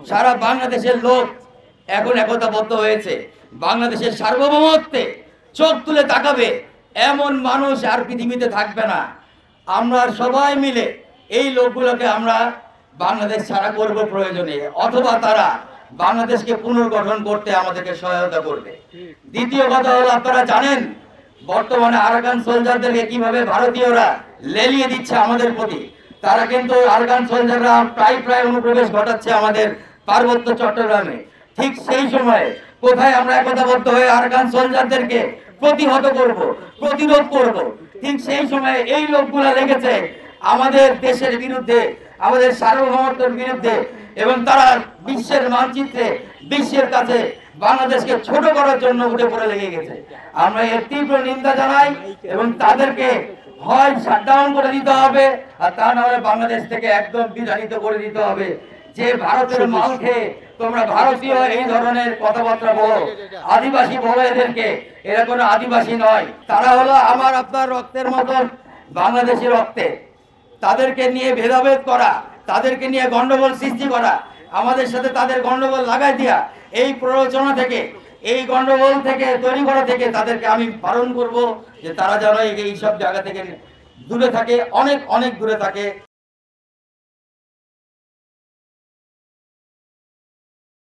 সারা বাংলাদেশের লোক এখন একতাবদ্ধ হয়েছে। বাংলাদেশের সার্বভৌমত্বে চোখ তুলে তাকাবে এমন মানুষ আর পৃথিবীতে থাকবে না। আমরা সবাই মিলে এই লোকগুলোকে আমরা বাংলাদেশ ছাড়া করব প্রয়োজনে, অথবা তারা বাংলাদেশকে পুনর্গঠন করতে আমাদেরকে সহায়তা করবে। দ্বিতীয় কথা হলো, আপনারা জানেন বর্তমানে আরাকান সোলজারদেরকে কিভাবে ভারতীয়রা লেলিয়ে দিচ্ছে আমাদের প্রতি। তারা কিন্তু আরাকান সোলজাররা প্রায় অনুপ্রবেশ ঘটাচ্ছে আমাদের পার্বত্য চট্টগ্রামে। ঠিক সেই সময়ে কোথায় আমরা একতাবদ্ধ হয়ে আরাকান সোলজারদেরকে প্রতিহত করব, প্রতিরোধ করব, ঠিক সেই সময়ে এই লোকগুলা লেগেছে আমাদের দেশের বিরুদ্ধে, আমাদের সার্বভৌমত্বের বিরুদ্ধে, এবং তারা বিশ্বের মানচিত্রে, বিশ্বের কাছে বাংলাদেশকে ছোট করার জন্য উঠে পড়ে লেগে গেছে। আমরা এর তীব্র নিন্দা জানাই এবং তাদেরকে হয় শাটডাউন করে দিতে হবে, আর তা না হলে বাংলাদেশ থেকে একদম বিতাড়িত করে দিতে হবে। যে ভারতের মাল খেয়ে তোমরা ভারতীয় এই ধরনের কথাবার্তা বলো, আদিবাসী বলো এদেরকে, এরা কোনো আদিবাসী নয়, তারা হলো আমার আপনার রক্তের মতন বাংলাদেশি রক্তে। তাদেরকে নিয়ে ভেদাভেদ করা, তাদেরকে নিয়ে গন্ডগোল সৃষ্টি করা, আমাদের সাথে তাদের গন্ডগোল লাগাই দিয়া, এই প্ররোচনা থেকে, এই গন্ডগোল থেকে তৈরি করা থেকে তাদেরকে আমি বারণ করব যে তারা যেন এই সব জায়গা থেকে দূরে থাকে, অনেক দূরে থাকে।